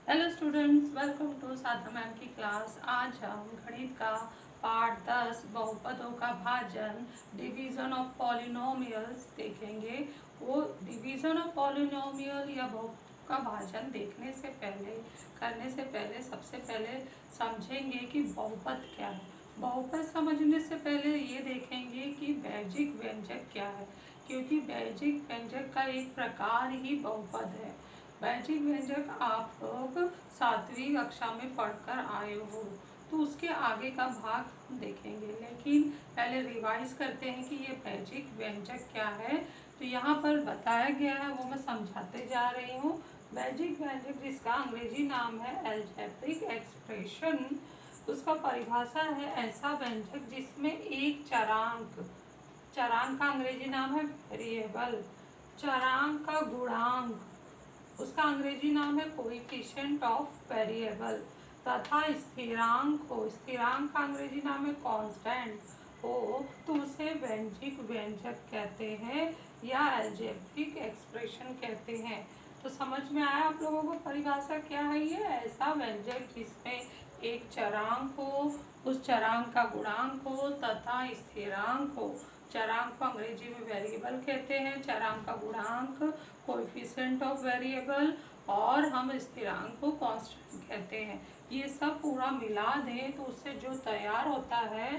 Hello students, welcome to Sadhana ma'am की class. आज हम गणित का पार्ट 10 बहुपदों का भाजन, डिवीजन ऑफ पॉलिनोमियल्स देखेंगे। वो डिवीजन ऑफ पॉलिनोमियल या बहुपद का भाजन देखने से पहले करने से पहले सबसे पहले समझेंगे कि बहुपद क्या है। बहुपद समझने से पहले ये देखेंगे कि बैजिक व्यंजक क्या है, क्योंकि बैजिक व्यंजक का एक प्रकार ही बहुपद है। बैजिक व्यंजक आप लोग 7वीं कक्षा में पढ़कर आए हो, तो उसके आगे का भाग हम देखेंगे। लेकिन पहले रिवाइज करते हैं कि ये बैजिक व्यंजक क्या है। तो यहाँ पर बताया गया है, वो मैं समझाते जा रही हूँ। बैजिक व्यंजक, जिसका अंग्रेजी नाम है एल्जेब्रिक एक्सप्रेशन, उसका परिभाषा है ऐसा व्यंजक जिसमें एक चरांक, चरांक का अंग्रेजी नाम है वेरिएबल, चरांक का गुणांक, उसका अंग्रेजी नाम है कोएफिशिएंट ऑफ वेरिएबल, तथा स्थिरांक हो, स्थिरांक का अंग्रेजी नाम है कांस्टेंट हो, तो उसे व्यंजिक व्यंजक कहते हैं या अलजेब्रिक एक्सप्रेशन कहते हैं। तो समझ में आया आप लोगों को परिभाषा क्या है? ये ऐसा व्यंजक जिसमें एक चरांक हो, उस चरांक का गुणांक हो तथा स्थिरांक हो। चरांक को अंग्रेजी में वेरिएबल कहते हैं, चरांक का गुणांक कोएफिशिएंट ऑफ वेरिएबल, और हम स्थिरांक को कांस्टेंट कहते हैं। ये सब पूरा मिला दें तो उससे जो तैयार होता है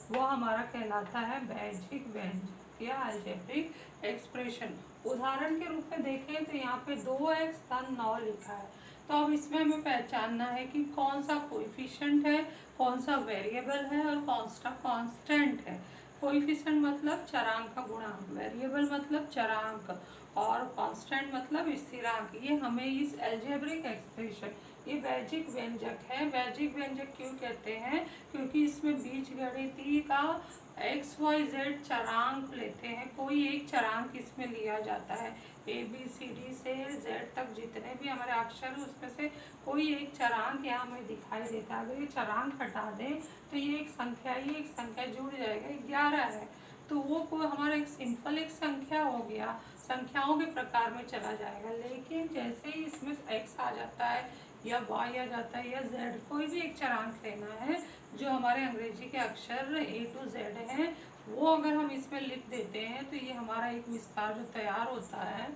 वो हमारा कहलाता है बैजिक व्यंजक या अलजेब्रिक एक्सप्रेशन। उदाहरण के रूप में देखें तो यहाँ पे 2x धन 9 लिखा है, तो अब इसमें हमें पहचानना है कि कौन सा कोएफिशिएंट है, कौन सा वेरिएबल है और कौन सा कांस्टेंट है। कोएफिशिएंट मतलब चरांक का गुणांक, वेरिएबल मतलब चरांक, और कांस्टेंट मतलब स्थिरांक। ये हमें इस अलजेब्रिक एक्सप्रेशन, ये बैजिक व्यंजक है। बैजिक व्यंजक क्यों कहते हैं? क्योंकि इसमें बीजगणितीय का एक्स वाई जेड चरांक लेते हैं, कोई एक चरांक इसमें लिया जाता है। ए बी सी डी से जेड तक जितने भी हमारे अक्षर हैं उसमें से कोई एक चरांक यहाँ हमें दिखाई देता है। अगर ये चरांक हटा दें तो ये एक संख्या जुड़ जाएगा, 11 है, तो वो कोई हमारा एक सिंपल एक संख्या हो गया, संख्याओं के प्रकार में चला जाएगा। लेकिन जैसे ही इसमें x आ जाता है या y आ जाता है या z, कोई भी एक चरांक लेना है, जो हमारे अंग्रेजी के अक्षर A to Z हैं, वो अगर हम इसमें लिख देते हैं तो ये हमारा एक विस्तार जो तैयार होता है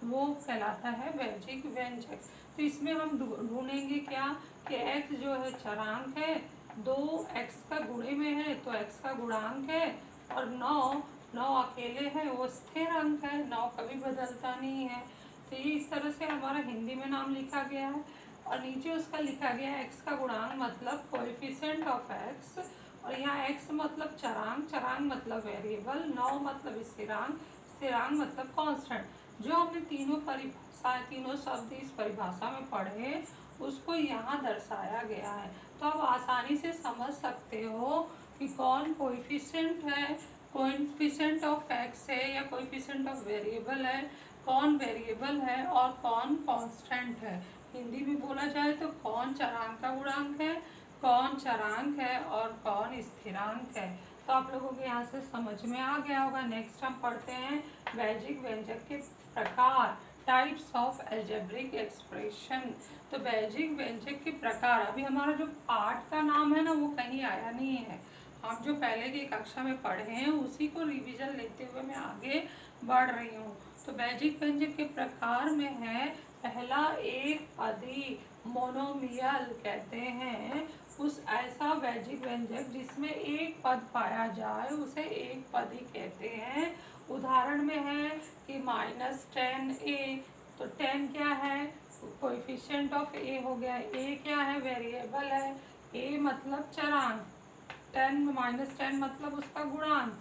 वो कहलाता है बैजिक व्यंजक। तो इसमें हम ढूंढेंगे क्या कि x जो है चरांक है, 2x का गुणे में है तो x का गुणांक है, और 9 अकेले है, वो स्थिर अंक है, 9 कभी बदलता नहीं है। तो ये इस तरह से हमारा हिंदी में नाम लिखा गया है, और नीचे उसका लिखा गया है x का गुणांक मतलब कोएफिशिएंट ऑफ x, और यहाँ x मतलब चरांक, चरांक मतलब वेरिएबल, 9 मतलब स्थिरांक, स्थिरांक मतलब कांस्टेंट। जो हमने तीनों परिभाषा, तीनों शब्द इस परिभाषा में पढ़े, उसको यहाँ दर्शाया गया है। तो आप आसानी से समझ सकते हो कि कौन कोएफिशिएंट है, कोएफिशिएंट ऑफ एक्स है या कोएफिशिएंट ऑफ वेरिएबल है, कौन वेरिएबल है और कौन कांस्टेंट है। हिंदी में बोला जाए तो कौन चरांक का गुणांक है, कौन चरांक है और कौन स्थिरांक है। तो आप लोगों को यहाँ से समझ में आ गया होगा। नेक्स्ट हम पढ़ते हैं बैजिक व्यंजक के प्रकार, टाइप्स ऑफ अलजेब्रिक एक्सप्रेशन। तो बैजिक व्यंजक के प्रकार, अभी हमारा जो पाठ का नाम है ना वो कहीं आया नहीं है, हम जो पहले की कक्षा में पढ़े हैं उसी को रिवीजन लेते हुए मैं आगे बढ़ रही हूँ। तो बैजिक व्यंजक के प्रकार में है, पहला एक पदी, मोनोमियल कहते हैं उस ऐसा बैजिक व्यंजक जिसमें एक पद पाया जाए उसे एक पदी कहते हैं। उदाहरण में है कि -10a, तो 10 क्या है? कोएफिशिएंट ऑफ a हो गया, a क्या है? वेरिएबल है, a मतलब चरांक, 10 मतलब उसका गुणांक,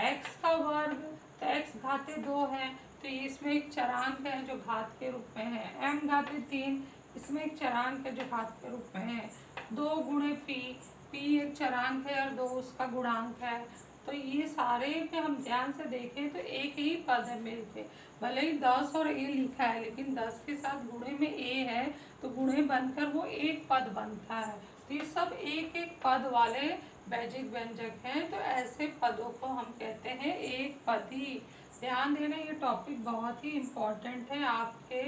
x का वर्ग, तो x घाते 2 है, तो ये इसमें एक चरांक है जो घात के रूप में है। m घाते 3, इसमें एक चरांक है जो घात के रूप में है। 2 गुणे p, p एक चरांक है और 2 उसका गुणांक है। तो ये सारे पे हम ध्यान से देखें तो एक ही पद है मिलके, भले ही 10 और a लिखा है लेकिन 10 के साथ गुणे में a है तो गुणे बनकर वो एक पद बनता है। तो ये सब एक एक पद वाले बैजिक व्यंजक हैं। तो ऐसे पदों को हम कहते हैं एक पदी। ध्यान देना, ये टॉपिक बहुत ही इम्पोर्टेंट है आपके।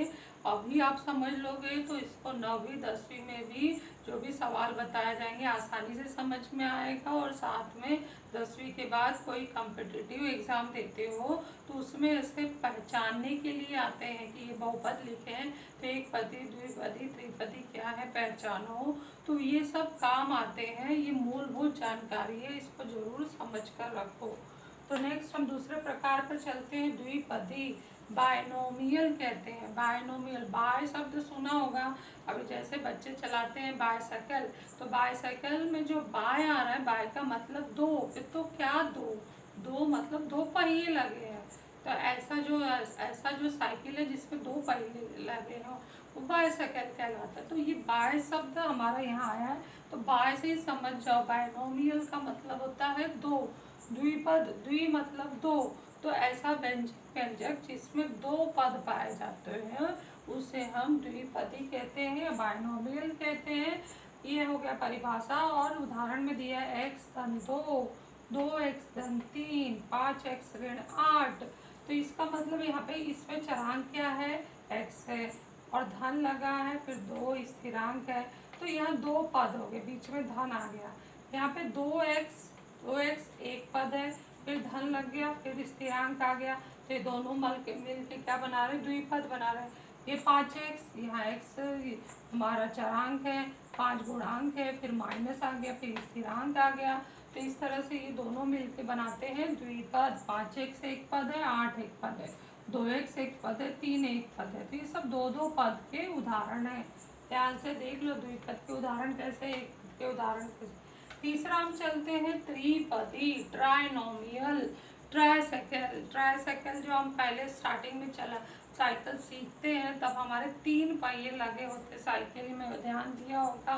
अभी आप समझ लोगे तो इसको 9वीं 10वीं में भी जो भी सवाल बताए जाएंगे आसानी से समझ में आएगा। और साथ में 10वीं के बाद कोई कॉम्पिटिटिव एग्ज़ाम देते हो तो उसमें इसे पहचानने के लिए आते हैं कि ये बहुपद लिखे हैं तो एक पदी, द्विपदी, त्रिपदी क्या है पहचानो। तो ये सब काम आते हैं, ये मूलभूत जानकारी है, इसको जरूर समझ कर रखो। तो नेक्स्ट हम दूसरे प्रकार पर चलते हैं, द्विपदी। बायनोमियल कहते हैं, बायनोमियल। बाय शब्द सुना होगा, अभी जैसे बच्चे चलाते हैं बायसाइकिल, तो बायसाइकिल में जो बाय आ रहा है, बाय का मतलब दो, तो क्या दो, दो मतलब दो पहिए लगे हैं। तो ऐसा जो साइकिल है जिसमें दो पहिए लगे हैं वो बायसाइकिल कहलाता है। तो ये बाय शब्द हमारा यहाँ आया है, तो बाय से ही समझ जाओ, बायनोमियल का मतलब होता है दो। द्विपद, द्वि मतलब दो, तो ऐसा व्यंजक जिसमें दो पद पाए जाते हैं उसे हम द्विपदी कहते हैं, बायनोमियल कहते हैं। ये हो गया परिभाषा। और उदाहरण में दिया है एक्स धन दो, 2x धन 3, 5x ऋण 8। तो इसका मतलब यहाँ पे इसमें चरांक क्या है, x है, और धन लगा है, फिर 2 स्थिरांक है। तो यहाँ दो पद हो गए, बीच में धन आ गया। यहाँ पे 2x एक पद है, फिर धन लग गया, फिर स्थिरांक आ गया, तो ये दोनों मिल के क्या बना रहे, द्विपद बना रहे। ये 5x, यहाँ x हमारा चरांक है, 5 गुणांक है, फिर माइनस आ गया, फिर स्थिरांक आ गया। तो इस तरह से ये दोनों मिलके बनाते हैं द्विपद। 5x एक पद है, 8 एक पद है, 2x एक पद है, 3 एक पद है। तो ये सब दो दो पद के उदाहरण है। ध्यान से देख लो द्विपद के उदाहरण कैसे, एक पद के उदाहरण कैसे। तीसरा हम चलते हैं त्रिपदी, ट्राइनोमियल। ट्राइसाइकिल, ट्राइसाइकिल जो हम पहले स्टार्टिंग में चला साइकिल सीखते हैं तब हमारे 3 पहिए लगे होते साइकिल में, ध्यान दिया होगा,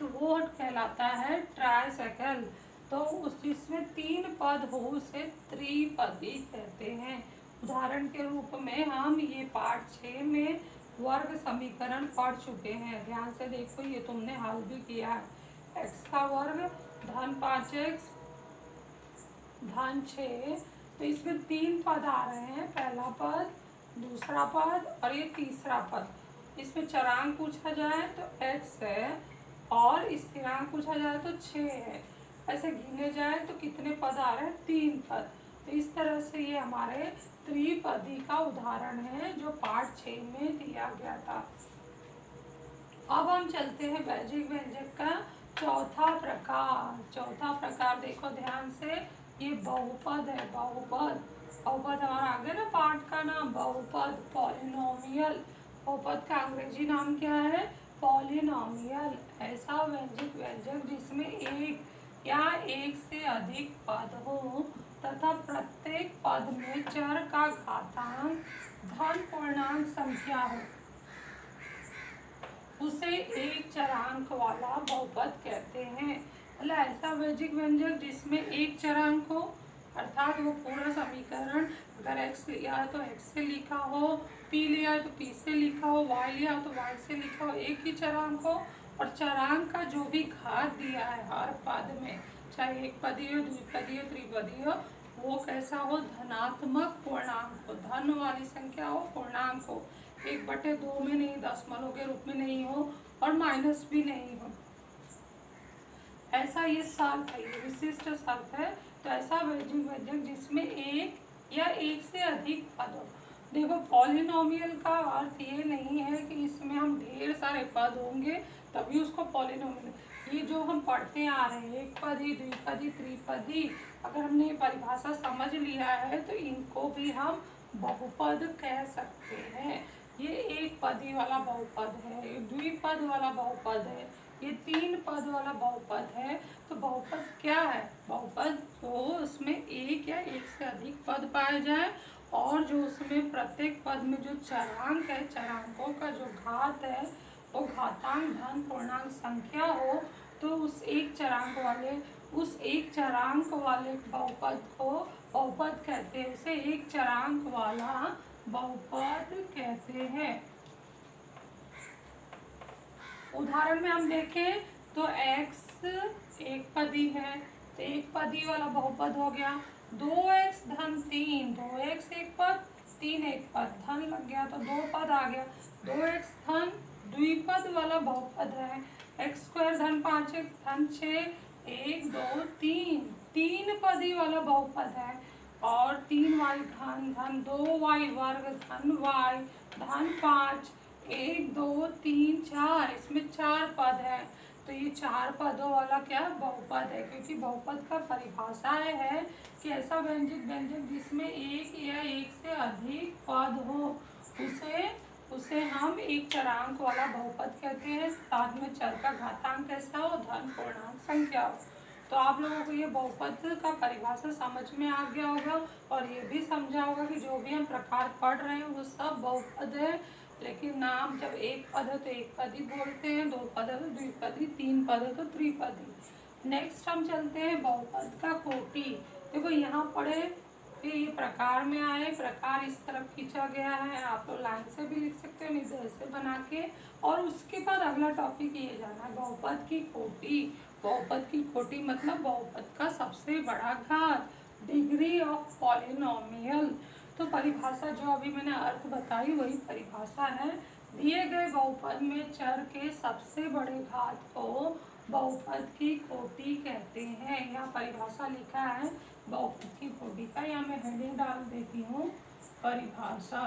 तो वो कहलाता है ट्राइसाइकिल। तो उस जिसमें 3 पद हो उसे त्रिपदी कहते हैं। उदाहरण के रूप में हम ये पाठ 6 में वर्ग समीकरण पढ़ चुके हैं, ध्यान से देखो, ये तुमने हल भी किया है। x का वर्ग धन 5x धन 6, तो इसमें 3 पद आ रहे हैं, पहला पद, दूसरा पद और ये तीसरा पद। इसमें चरांक पूछा जाए तो x है और स्थिरांक पूछा जाए तो 6 है। ऐसे गिने जाए तो कितने पद आ रहे हैं, 3 पद। तो इस तरह से ये हमारे त्रिपदी का उदाहरण है जो पाठ 6 में दिया गया था। अब हम चलते हैं वैजिक व्यंजक का चौथा प्रकार। चौथा प्रकार देखो ध्यान से, ये बहुपद है, बहुपद। बहुपद हमारा आगे ना पाठ का नाम बहुपद, पॉलिनोमियल। बहुपद का अंग्रेजी नाम क्या है, पॉलिनोमियल। ऐसा व्यंजक व्यंजक जिसमें एक या एक से अधिक पद हो तथा प्रत्येक पद में चर का घातांक धन पूर्णांक संख्या हो, उसे एक चरांक वाला बहुपद कहते हैं। मतलब ऐसा वैजिक व्यंजक जिसमें एक चरांक हो, अर्थात वो पूरा समीकरण अगर x लिया है तो x से लिखा हो, p लिया है तो p से लिखा हो, y लिया हो तो y से लिखा हो, एक ही चरांक हो। और चरांक का जो भी घात दिया है हर पद में, चाहे एक पदी हो, द्विपदी हो, त्रिपदी हो, वो कैसा हो, धनात्मक पूर्णांक हो, धन वाली संख्या हो, पूर्णांक हो, 1/2 में नहीं, दशमलव के रूप में नहीं हो और माइनस भी नहीं हो। ऐसा ये शर्त है, ये विशिष्ट शर्त है। तो ऐसा वैजिक व्यंजक जिसमें एक या एक से अधिक पद हो। देखो पॉलिनोमियल का अर्थ ये नहीं है कि इसमें हम ढेर सारे पद होंगे तभी उसको पॉलिनोमियल। ये जो हम पढ़ते आ रहे हैं एक पदी, द्विपदी, त्रिपदी, अगर हमने ये परिभाषा समझ लिया है तो इनको भी हम बहुपद कह सकते हैं। ये एक पदी वाला बहुपद है, ये द्विपद वाला बहुपद है, ये 3 पद वाला बहुपद है। तो बहुपद क्या है, बहुपद जो उसमें एक या एक से अधिक पद पाए जाए और जो उसमें प्रत्येक पद में जो चरांक है, चरांकों का जो घात है वो घातांक धन पूर्णांक संख्या हो, तो उस एक चरांक वाले बहुपद को बहुपद कहते हैं, उसे एक चरांक वाला बहुपद कहते हैं। उदाहरण में हम देखें तो x एक पदी है, तो एक पदी वाला बहुपद हो गया। 2x धन 3, 2x एक पद 3 एक पद, धन लग गया तो 2 पद आ गया। 2x धन द्विपद वाला बहुपद है। एक्स स्क्वायर धन 5x धन 6, 1 2 3, 3 पदी वाला बहुपद है। और 3y धन धन 2y वर्ग धन y धन 5, 1 2 3 4, इसमें 4 पद है। तो ये 4 पदों वाला क्या बहुपद है, क्योंकि बहुपद का परिभाषा है कि ऐसा व्यंजक जिसमें एक या एक से अधिक पद हो उसे हम एक चरांक वाला बहुपद कहते हैं। साथ में चर का घातांक कैसा हो, धन पूर्णांक संख्या हो। तो आप लोगों को ये बहुपद का परिभाषा समझ में आ गया होगा और ये भी समझा होगा कि जो भी हम प्रकार पढ़ रहे हैं वो सब बहुपद है। लेकिन नाम जब एक पद है तो एक पदी बोलते हैं, 2 पद है तो द्विपदी, 3 पद है तो त्रिपदी। नेक्स्ट हम चलते हैं बहुपद का कोटि। देखो यहाँ पढ़े कि ये प्रकार में आए, प्रकार इस तरफ खींचा गया है, आप लोग लाइन से भी लिख सकते हो, नहीं ऐसे बना के। और उसके बाद अगला टॉपिक ये जाना है बहुपद की कोटि। बहुपद की कोटि मतलब बहुपद का सबसे बड़ा घात, डिग्री ऑफ पॉलिनोमियल। तो परिभाषा जो अभी मैंने अर्थ बताई वही परिभाषा है। दिए गए बहुपद में चर के सबसे बड़े घात को बहुपद की कोटि कहते हैं। यहाँ परिभाषा लिखा है बहुपद की कोटि का, यहाँ मैं हेडिंग डाल देती हूँ परिभाषा।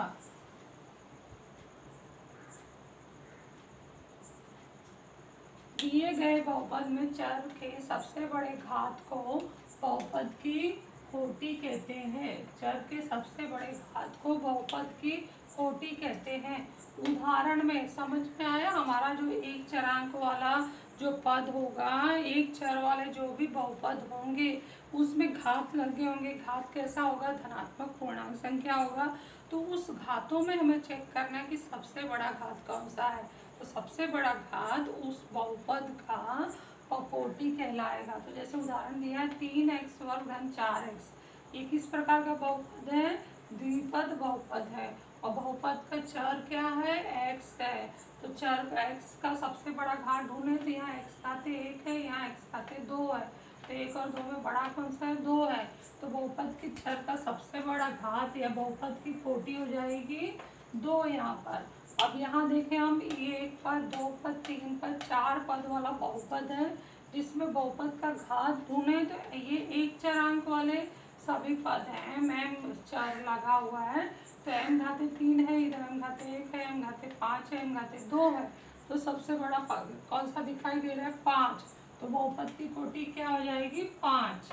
दिए गए बहुपद में चर के सबसे बड़े घात को बहुपद की कोटि कहते हैं। चर के सबसे बड़े घात को बहुपद की कोटि कहते हैं। उदाहरण में समझ में आया, हमारा जो एक चरांक वाला जो पद होगा, एक चर वाले जो भी बहुपद होंगे उसमें घात लगे होंगे। घात कैसा होगा, धनात्मक पूर्णांक संख्या होगा। तो उस घातों में हमें चेक करना है कि सबसे बड़ा घात कौन सा है। तो सबसे बड़ा घात उस बहुपद का कोटि कहलाएगा। तो जैसे उदाहरण दिया है 3x वर्ग धन 4x, ये किस प्रकार का बहुपद है, द्विपद बहुपद है। और बहुपद का चर क्या है, x है। तो चर x का सबसे बड़ा घात ढूंढे तो यहाँ x खाते 1 है, यहाँ x खाते 2 है। तो 1 और 2 में बड़ा कौन सा है, 2 है। तो बहुपद के चर का सबसे बड़ा घात या बहुपद की कोटि हो जाएगी 2 यहाँ पर। अब यहाँ देखें हम, ये 1 पद, 2 पद, 3 पद, 4 पद वाला बहुपद है जिसमें बहुपद का घात ढूंढे तो ये एक चरांक वाले सभी पद हैं। m चर लगा हुआ है तो m घाते 3 है, इधर m घाते 1 है, m घाते 5 है, m घाते 2 है। तो सबसे बड़ा पद कौन सा दिखाई दे रहा है, 5। तो बहुपद की कोटि क्या हो जाएगी, 5।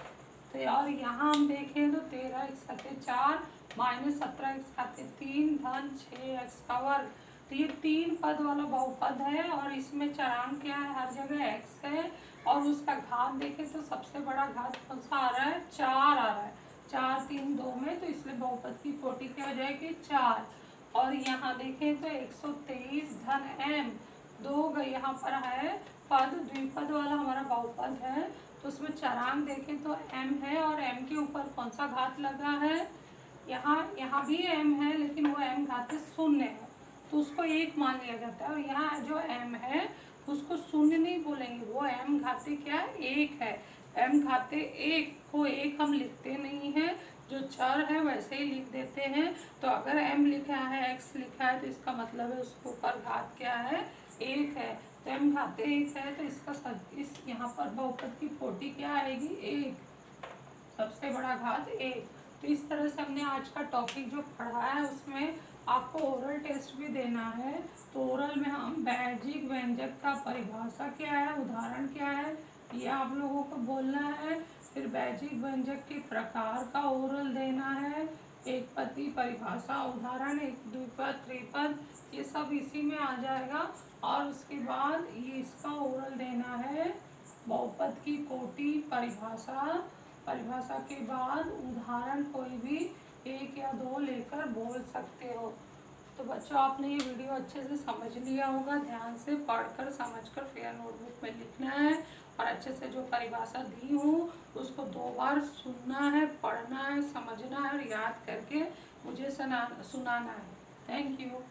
तो और यहाँ हम देखें तो 13x खाते 4 माइनस 17x खाते 3 धन 6x का वर्ग। तो ये 3 पद वाला बहुपद है और इसमें चरांक क्या है, हर जगह x है। और उसका घात देखें तो सबसे बड़ा घात कौन सा आ रहा है, 4 आ रहा है। 4 3 2 में, तो इसलिए बहुपद की कोटि क्या हो जाएगी, 4। और यहाँ देखें तो 123 धन m, 2 यहाँ पर है पद, द्विपद वाला हमारा बहुपद है। तो उसमें चरांक देखें तो m है और m के ऊपर कौन सा घात लगा है, यहाँ भी m है लेकिन वो m घाते 0 है तो उसको 1 मान लिया जाता है। और यहाँ जो m है उसको 0 नहीं बोलेंगे, वो m घाते क्या, 1 है। m घाते 1 को 1 हम लिखते नहीं हैं, जो चर है वैसे ही लिख देते हैं। तो अगर m लिखा है, x लिखा है तो इसका मतलब है उसके ऊपर घात क्या है, 1 है। तो m घाते 1 है तो इसका इस यहाँ पर बहुपद की कोटि क्या आएगी, 1। सबसे बड़ा घात 1। तो इस तरह से हमने आज का टॉपिक जो पढ़ा है उसमें आपको ओरल टेस्ट भी देना है। तो ओरल में हम बाह्यिक व्यंजक का परिभाषा क्या है, उदाहरण क्या है, ये आप लोगों को बोलना है। फिर बाह्यिक व्यंजक के प्रकार का ओरल देना है, एक पदी परिभाषा, उदाहरण, एक द्विपद, त्रिपद, ये सब इसी में आ जाएगा। और उसके बाद ये इसका ओरल देना है बहुपद की कोटि परिभाषा के बाद उदाहरण कोई भी 1 या 2 लेकर बोल सकते हो। तो बच्चों आपने ये वीडियो अच्छे से समझ लिया होगा, ध्यान से पढ़कर समझकर फिर नोटबुक में लिखना है और अच्छे से जो परिभाषा दी हूँ उसको 2 बार सुनना है, पढ़ना है, समझना है और याद करके मुझे सुनाना है। Thank you.